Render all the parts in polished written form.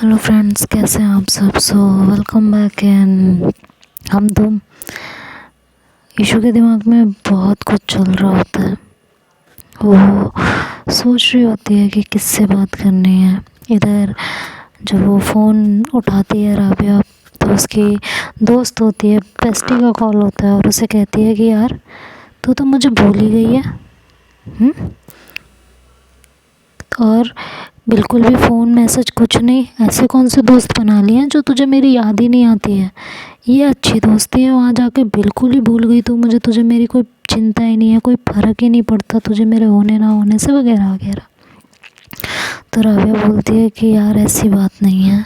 Hello friends, कैसे हैं आप सब। Welcome back. एंड हम तो ईशू के दिमाग में बहुत कुछ चल रहा होता है। वो सोच रही होती है कि किससे बात करनी है। इधर जब वो फ़ोन उठाती है राबिया, तो उसकी दोस्त होती है पेस्टी का कॉल होता है और उसे कहती है कि यार तू तो मुझे भूल ही गई है। और बिल्कुल भी फ़ोन मैसेज कुछ नहीं। ऐसे कौन से दोस्त बना लिए हैं जो तुझे मेरी याद ही नहीं आती है। ये अच्छी दोस्ती है, वहाँ जाके बिल्कुल ही भूल गई तू मुझे। तुझे मेरी कोई चिंता ही नहीं है, कोई फ़र्क ही नहीं पड़ता तुझे मेरे होने ना होने से, वगैरह वगैरह। तो राबिया बोलती है कि यार ऐसी बात नहीं है,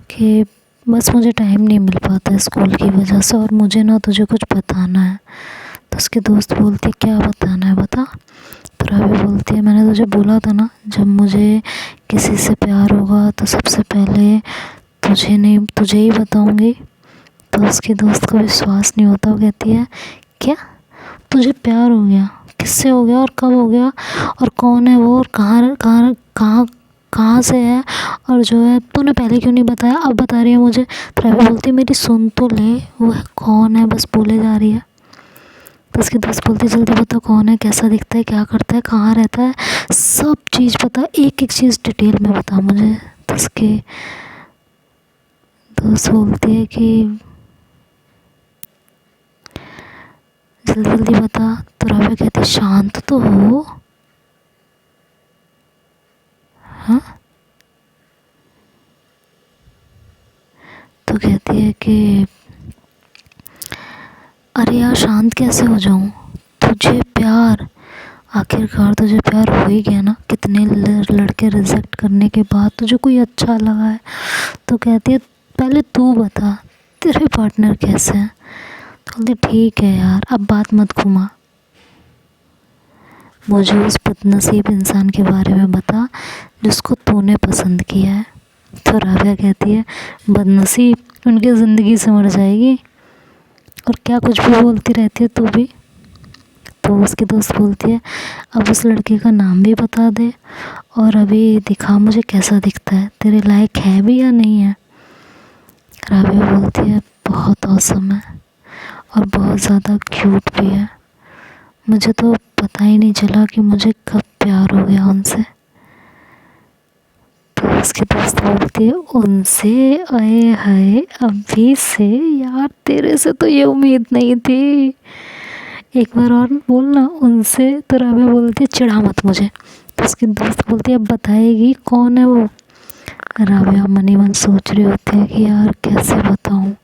कि बस मुझे टाइम नहीं मिल पाता है स्कूल की वजह से, और मुझे ना तुझे कुछ बताना है। तो उसकी दोस्त बोलती है क्या बताना है, बता। तो राबिया बोलती है मैंने तुझे बोला था ना, जब मुझे किसी से प्यार होगा तो सबसे पहले तुझे ही बताऊंगी। तो उसकी दोस्त को विश्वास नहीं होता। वो कहती है क्या तुझे प्यार हो गया? किससे हो गया और कब हो गया और कौन है वो और कहाँ कहाँ कहाँ कहाँ से है, और जो है तूने पहले क्यों नहीं बताया, अब बता रही है मुझे। तो राबिया बोलती है मेरी सुन तो ले, वो है कौन है, बस बोले जा रही है। तो उसकी दोस्त बोलती है जल्दी बता कौन है, कैसा दिखता है, क्या करता है, कहाँ रहता है, सब चीज़ बता, एक एक चीज़ डिटेल में बता मुझे। तो उसकी दोस्त बोलती है कि जल्दी जल्दी बता। तो राबिया कहती है शांत तो हो। हाँ, तो कहती है कि अरे यार शांत कैसे हो जाऊँ, तुझे प्यार, आखिरकार तुझे प्यार हो ही गया ना। कितने लड़के रिजेक्ट करने के बाद तुझे कोई अच्छा लगा है। तो कहती है पहले तू बता तेरे पार्टनर कैसे हैं। तो बोलती ठीक है यार, अब बात मत घुमा, मुझे उस बदनसीब इंसान के बारे में बता जिसको तूने पसंद किया है। तो राबिया कहती है बदनसीब, उनकी ज़िंदगी से मर जाएगी, और क्या कुछ भी बोलती रहती है तू भी। तो उसकी दोस्त बोलती है अब उस लड़के का नाम भी बता दे, और अभी दिखा मुझे कैसा दिखता है, तेरे लायक है भी या नहीं है। राबिया बोलती है बहुत औसम है और बहुत ज़्यादा क्यूट भी है, मुझे तो पता ही नहीं चला कि मुझे कब प्यार हो गया उनसे। तो उसकी दोस्त बोलती है उनसे, अये हाय अभी से, यार तेरे से तो ये उम्मीद नहीं थी, एक बार और बोलना उनसे। तो राबिया बोलती है चिढ़ा मत मुझे। तो उसकी दोस्त बोलती है अब बताएगी कौन है वो। राबिया मन ही मन सोच रही होती है कि यार कैसे बताऊँ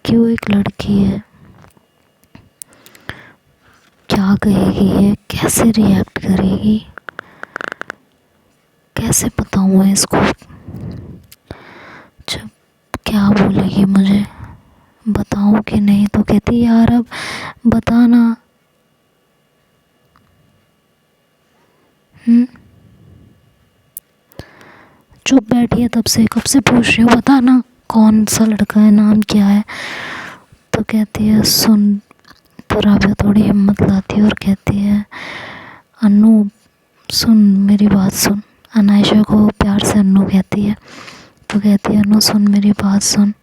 कि वो एक लड़की है, क्या कहेगी ये, कैसे रिएक्ट करेगी, कैसे बताऊँ मैं इसको, जब क्या बोलेगी मुझे, बताऊँ कि नहीं। तो कहती यार अब बताना। चुप बैठी है तब से, कब से पूछ रही हूँ बताना कौन सा लड़का है, नाम क्या है। तो कहती है सुन। तो राबिया थोड़ी हिम्मत लाती है और कहती है अन्नू सुन, मेरी बात सुन। अनायशा को प्यार से अन्नू कहती है। तो कहती है अन्नू सुन, मेरी बात सुन।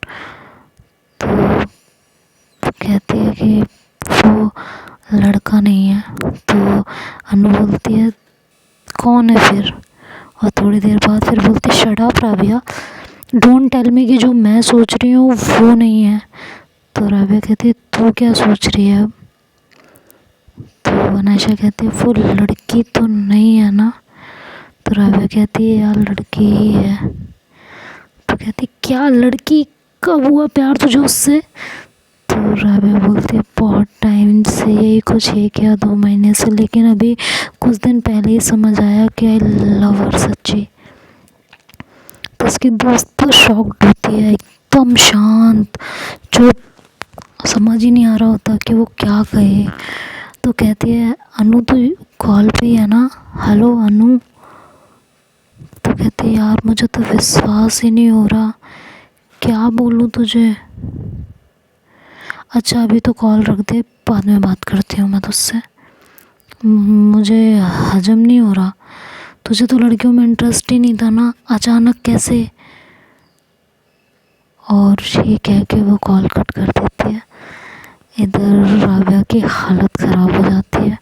तो कहती है कि वो लड़का नहीं है। तो अन्नू बोलती है कौन है फिर, और थोड़ी देर बाद फिर बोलती shut up Rabia, don't tell me कि जो मैं सोच रही हूँ वो नहीं है। तो राबिया कहती है तू क्या सोच रही है अब। तो अनायशा कहती है वो लड़की तो नहीं है ना। तो राबिया कहती है यार लड़की ही है। तो कहती क्या लड़की, कब हुआ प्यार तुझे उससे। तो राबिया बोलती है बहुत टाइम से, यही कुछ 1 या 2 महीने से, लेकिन अभी कुछ दिन पहले ही समझ आया कि आई लव हर सच्ची। तो उसकी दोस्त तो शॉक्ड होती है, एकदम शांत, जो समझ ही नहीं आ रहा होता कि वो क्या कहे। तो कहती है अनु तो कॉल पे ही है ना, हेलो अनु। तो कहती है यार मुझे तो विश्वास ही नहीं हो रहा, क्या बोलूँ तुझे। अच्छा अभी तो कॉल रख दे, बाद में बात करती हूँ मैं तुझसे, मुझे हजम नहीं हो रहा तुझे तो लड़कियों में इंटरेस्ट ही नहीं था ना, अचानक कैसे? और ये कह के वो कॉल कट कर देती है। इधर राबिया की हालत ख़राब हो जाती है।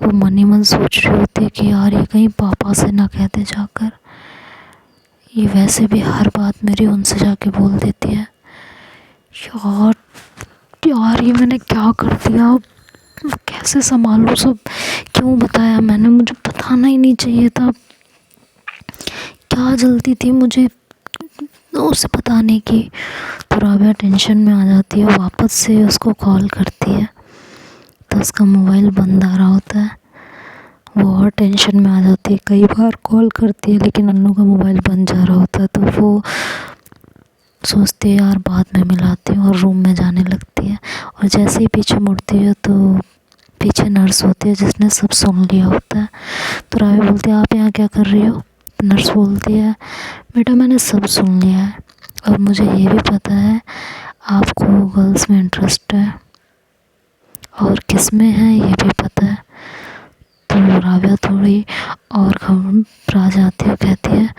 वो मन ही मन सोच रही होती है कि यार ये कहीं पापा से ना कह दे जाकर, ये वैसे भी हर बात मेरी उनसे जाके बोल देती है। यार यार ये मैंने क्या कर दिया, कैसे संभालूं सब? क्यों बताया मैंने? मुझे बताना ही नहीं चाहिए था। क्या जल्दी थी मुझे उसे बताने की? तो राबिया टेंशन में आ जाती है, वापस से उसको कॉल करती है तो उसका मोबाइल बंद आ रहा होता है। वो और टेंशन में आ जाती है, कई बार कॉल करती है लेकिन अन्नू का मोबाइल बंद जा रहा होता है। तो वो सोचती है यार बाद में मिलाती हूँ, और रूम में जाने लगती है। और जैसे ही पीछे मुड़ती है तो पीछे नर्स होती है जिसने सब सुन लिया होता है। तो राबिया बोलती है आप यहाँ क्या कर रही हो? नर्स बोलती है बेटा मैंने सब सुन लिया है, और मुझे ये भी पता है आपको गर्ल्स में इंटरेस्ट है, और किस में है ये भी पता है। तो राबिया थोड़ी और घबरा जाती है, कहती है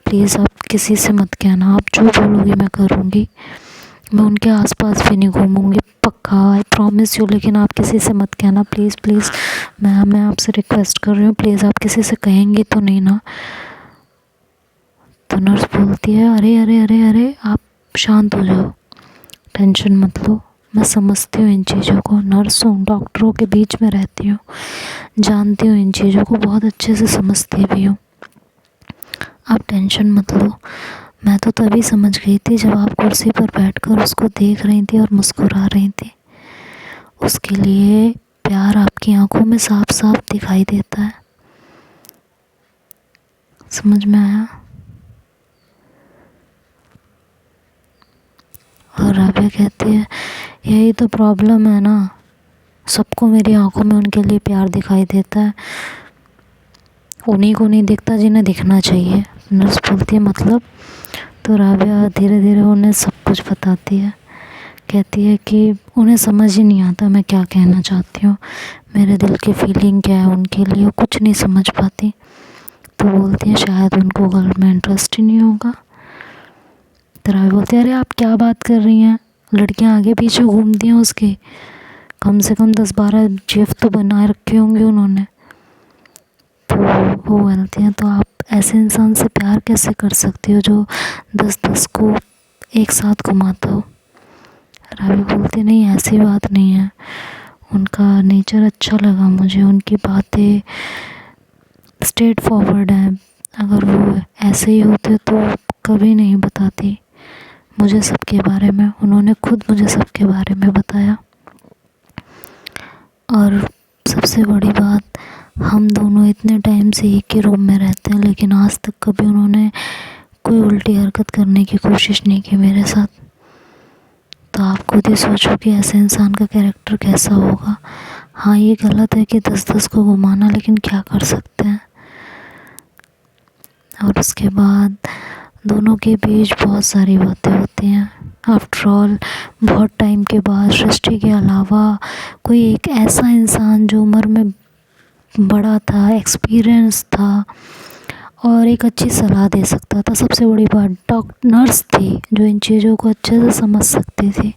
प्लीज़ आप किसी से मत कहना, आप जो बोलोगी मैं करूँगी, मैं उनके आसपास भी नहीं घूमूंगी, पक्का, आई प्रॉमिस यू। लेकिन आप किसी से मत कहना प्लीज़ प्लीज़, मैं आपसे रिक्वेस्ट कर रही हूँ, प्लीज़ आप किसी से कहेंगी तो नहीं ना? तो नर्स बोलती है अरे अरे अरे अरे आप शांत हो जाओ, टेंशन मत लो, मैं समझती हूँ इन चीज़ों को, नर्स हूँ, डॉक्टरों के बीच में रहती हूँ, जानती हूँ इन चीज़ों को, बहुत अच्छे से समझती भी हूँ, आप टेंशन मत लो। मैं तो तभी समझ गई थी जब आप कुर्सी पर बैठकर उसको देख रही थी और मुस्कुरा रही थी। उसके लिए प्यार आपकी आंखों में साफ साफ दिखाई देता है। समझ में आया? और राबिया कहती है यही तो प्रॉब्लम है ना, सबको मेरी आंखों में उनके लिए प्यार दिखाई देता है, उन्हीं को नहीं दिखता जिन्हें दिखना चाहिए। नर्स बोलती है मतलब? तो राबिया धीरे धीरे उन्हें सब कुछ बताती है, कहती है कि उन्हें समझ ही नहीं आता मैं क्या कहना चाहती हूँ, मेरे दिल की फीलिंग क्या है उनके लिए, वो कुछ नहीं समझ पाती। तो बोलती है शायद उनको गर्ल में इंटरेस्ट ही नहीं होगा। तो राबिया बोलती है अरे आप क्या बात कर रही हैं, लड़कियाँ आगे पीछे घूमती हैं उसके, कम से कम 10-12 जेफ तो बनाए रखे होंगे उन्होंने। तो वो बोलती हैं तो आप ऐसे इंसान से प्यार कैसे कर सकती हो जो 10-10 को एक साथ घुमाता हो? राबिया बोलती नहीं ऐसी बात नहीं है, उनका नेचर अच्छा लगा मुझे, उनकी बातें स्ट्रेट फॉरवर्ड है, अगर वो ऐसे ही होते तो कभी नहीं बताती मुझे सबके बारे में, उन्होंने खुद मुझे सबके बारे में बताया। और सबसे बड़ी बात, हम दोनों इतने टाइम से एक ही रूम में रहते हैं लेकिन आज तक कभी उन्होंने कोई उल्टी हरकत करने की कोशिश नहीं की मेरे साथ। तो आप खुद ही सोचो कि ऐसे इंसान का कैरेक्टर कैसा होगा। हाँ ये गलत है कि 10-10 को घुमाना, लेकिन क्या कर सकते हैं। और उसके बाद दोनों के बीच बहुत सारी बातें होती हैं। आफ्टर ऑल बहुत टाइम के बाद सृष्टि के अलावा कोई एक ऐसा इंसान जो उम्र में बड़ा था, एक्सपीरियंस था और एक अच्छी सलाह दे सकता था, सबसे बड़ी बात नर्स थी जो इन चीज़ों को अच्छे से समझ सकती थी,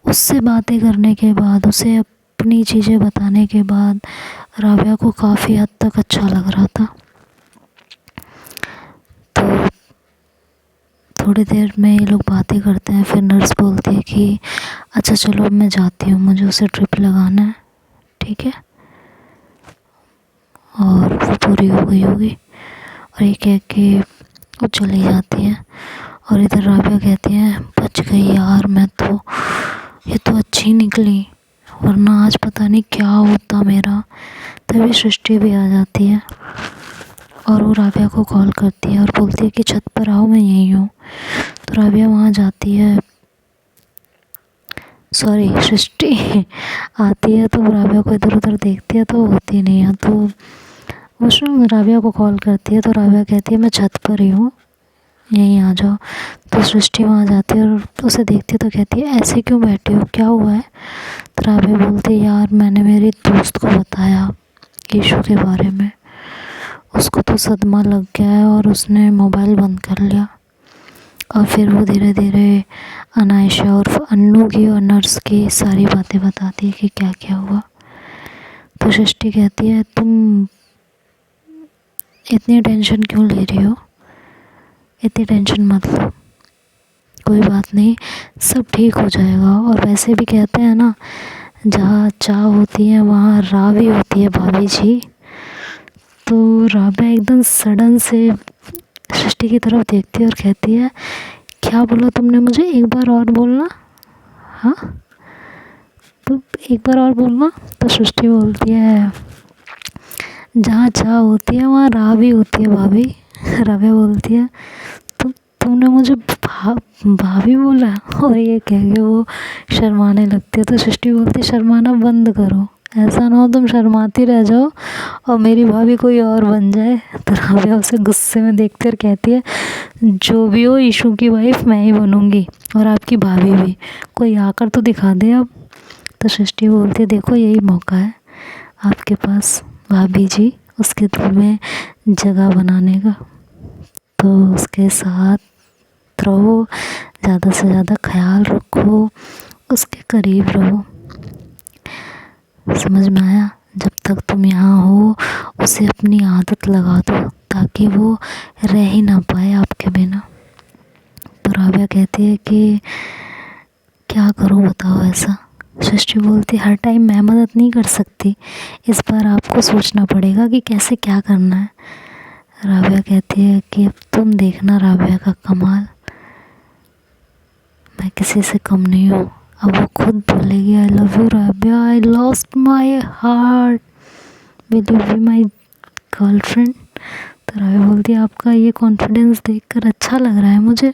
उससे बातें करने के बाद, उसे अपनी चीज़ें बताने के बाद राबिया को काफ़ी हद तक अच्छा लग रहा था। तो थोड़ी देर में ये लोग बातें करते हैं, फिर नर्स बोलती है कि अच्छा चलो अब मैं जाती हूँ, मुझे उसे ट्रिप लगाना है, ठीक है? और वो पूरी हो गई होगी, और ये कह के वो चली जाती है। और इधर राबिया कहती है बच गई यार मैं तो, ये तो अच्छी निकली, वरना आज पता नहीं क्या होता मेरा। तभी सृष्टि भी आ जाती है और वो राबिया को कॉल करती है और बोलती है कि छत पर आओ मैं यहीं हूँ। तो राबिया वहाँ जाती है, सॉरी सृष्टि आती है, तो राबिया को इधर उधर देखती है तो वो होती नहीं है। तो वो राबिया को कॉल करती है, तो राबिया कहती है मैं छत पर ही हूँ, यहीं आ जाओ। तो सृष्टि वहाँ जाती है और उसे देखती है तो कहती है ऐसे क्यों बैठी हो, क्या हुआ है? तो राबिया बोलती है यार मैंने मेरी दोस्त को बताया ईशू के बारे में, उसको तो सदमा लग गया है और उसने मोबाइल बंद कर लिया। और फिर वो धीरे धीरे अनायशा और अन्नू की और नर्स की सारी बातें बताती है कि क्या क्या हुआ। तो सृष्टि कहती है तुम इतनी टेंशन क्यों ले रही हो, इतनी टेंशन मत लो, कोई बात नहीं, सब ठीक हो जाएगा। और वैसे भी कहते हैं ना, जहाँ चाह होती है वहाँ राह भी होती है भाभी जी। तो राबा एकदम सडन से सृष्टि की तरफ देखती है और कहती है क्या बोला तुमने मुझे, एक बार और बोलना। हाँ, तो एक बार और बोलना। तो सृष्टि बोलती है जहाँ चाह होती है वहाँ राह भी होती है भाभी। राबा बोलती है तुमने मुझे भाभी बोला, और ये कह के वो शर्माने लगती है। तो सृष्टि बोलती है शर्माना बंद करो, ऐसा ना हो तुम शर्माती रह जाओ और मेरी भाभी कोई और बन जाए। तो राबा उसे गुस्से में देखकर कहती है जो भी हो ईशू की वाइफ मैं ही बनूंगी और आपकी भाभी भी, कोई आकर तो दिखा दे अब। तो सृष्टि बोलती है देखो यही मौका है आपके पास भाभी जी, उसके दिल में जगह बनाने का। तो उसके साथ रहो, ज़्यादा से ज़्यादा ख्याल रखो, उसके करीब रहो। समझ में आया? जब तक तुम यहाँ हो उसे अपनी आदत लगा दो ताकि वो रह ही ना पाए आपके बिना। तो राबिया कहती है कि क्या करूँ बताओ ऐसा। सृष्टि बोलती हर टाइम मैं मदद नहीं कर सकती, इस बार आपको सोचना पड़ेगा कि कैसे क्या करना है। राबिया कहती है कि अब तुम देखना राबिया का कमाल, मैं किसी से कम नहीं हूँ। अब वो खुद बोलेगी I love you Rabia, I lost my heart, will you be my girlfriend. तो राबिया बोलती है आपका ये कॉन्फिडेंस देखकर अच्छा लग रहा है मुझे,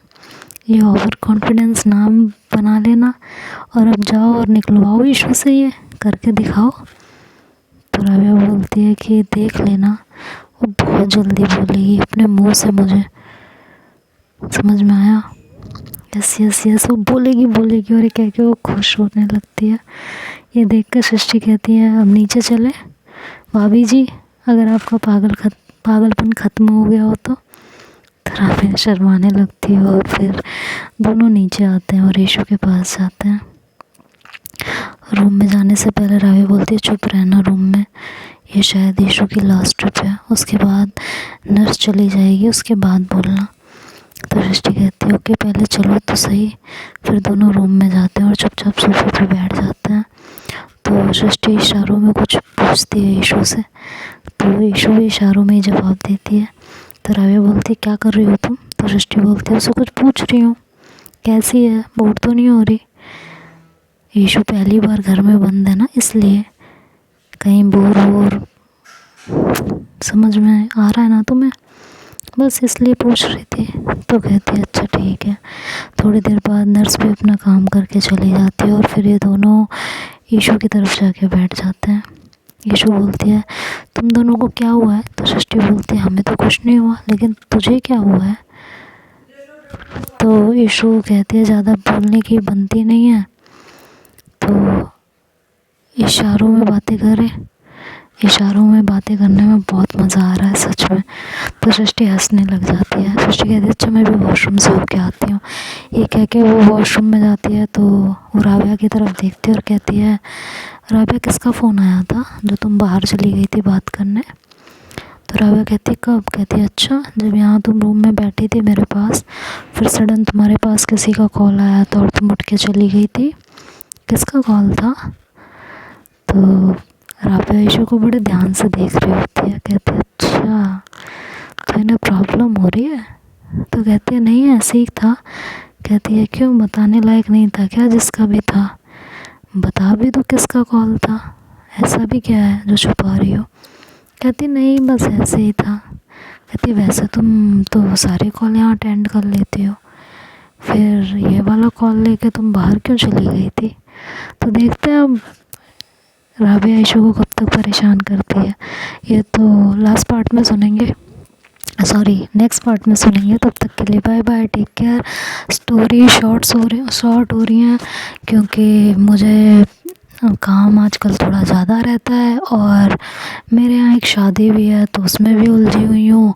ये ओवर कॉन्फिडेंस नाम बना लेना और अब जाओ और निकलवाओ इशू से, ये करके दिखाओ। तो राबिया बोलती है कि देख लेना वो बहुत जल्दी बोलेगी अपने मुंह से मुझे, समझ में आया? यस यस यस, वो बोलेगी और ये कह के वो खुश होने लगती है। ये देखकर सृष्टि कहती है अब नीचे चले भाभी जी, अगर आपका पागलपन ख़त्म हो गया हो तो। राबिया शर्माने लगती है और फिर दोनों नीचे आते हैं और ईशू के पास जाते हैं। रूम में जाने से पहले राबिया बोलती है चुप रहना रूम में, ये शायद ईशू की लास्ट ट्रिप है, उसके बाद नर्स चली जाएगी, उसके बाद बोलना। तो सृष्टि कहती है ओके पहले चलो तो सही। फिर दोनों रूम में जाते हैं और चुपचाप सोफे पे बैठ जाते हैं। तो सृष्टि इशारों में कुछ पूछती है ईशू से, तो ईशू भी इशारों में ही जवाब देती है। तो राबिया बोलती है क्या कर रही हो तुम? तो सृष्टि बोलती है उससे कुछ पूछ रही हूँ, कैसी है, बोर तो नहीं हो रही? ईशू पहली बार घर में बंद है ना, इसलिए कहीं बोर समझ में आ रहा है ना तुम्हें, बस इसलिए पूछ रही थी। तो कहती है अच्छा ठीक है। थोड़ी देर बाद नर्स भी अपना काम करके चली जाती है और फिर ये दोनों ईशू की तरफ जाके बैठ जाते हैं। ईशू बोलती है तुम दोनों को क्या हुआ है? तो सृष्टि बोलती है हमें तो कुछ नहीं हुआ, लेकिन तुझे क्या हुआ है? तो ईशू कहती है ज़्यादा बोलने की बनती नहीं है, तो इशारों में बातें करें। इशारों में बातें करने में बहुत मज़ा आ रहा है सच में। तो सृष्टि हंसने लग जाती है। सृष्टि कहती है अच्छा मैं भी वॉशरूम से होके आती हूँ। ये कह के वो वॉशरूम में जाती है तो वो राबिया की तरफ देखती है और कहती है राबिया किसका फ़ोन आया था जो तुम बाहर चली गई थी बात करने? तो राबिया कहती है कब? कहती है अच्छा जब यहाँ तुम रूम में बैठी थी मेरे पास, फिर सडन तुम्हारे पास किसी का कॉल आया था और तुम उठ के चली गई थी, किसका कॉल था? तो राबिया ईशू को बड़े ध्यान से देख रही होती है। कहती है अच्छा तो इन्हें प्रॉब्लम हो रही है? तो कहती है नहीं ऐसे ही था। कहती है क्यों, बताने लायक नहीं था क्या? जिसका भी था बता भी दो किसका कॉल था, ऐसा भी क्या है जो छुपा रही हो? कहती नहीं बस ऐसे ही था। कहती वैसे तुम तो सारे कॉल यहाँ अटेंड कर लेती हो, फिर ये वाला कॉल लेके तुम बाहर क्यों चली गई थी? तो देखते हैं अब राबिया ईशू को कब तक परेशान करती है। ये तो लास्ट पार्ट में सुनेंगे, सॉरी नेक्स्ट पार्ट में सुनेंगे। तब तक के लिए bye bye, take care. Story short हो रही हैं क्योंकि मुझे काम आजकल थोड़ा ज़्यादा रहता है और मेरे यहाँ एक शादी भी है तो उसमें भी उलझी हुई हूँ।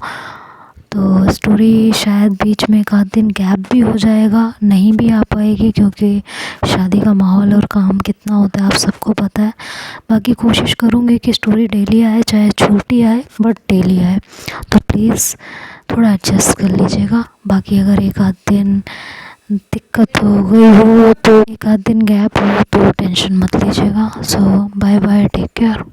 तो स्टोरी शायद बीच में एक आध दिन गैप भी हो जाएगा, नहीं भी आ पाएगी क्योंकि शादी का माहौल और काम कितना होता है आप सबको पता है। बाकी कोशिश करूँगी कि स्टोरी डेली आए, चाहे छोटी आए बट डेली आए। तो प्लीज़ थोड़ा एडजस्ट कर लीजिएगा। बाकी अगर एक आध दिन दिक्कत हो गई हो तो एक आध दिन गैप हो तो टेंशन मत लीजिएगा। सो बाय बाय, टेक केयर।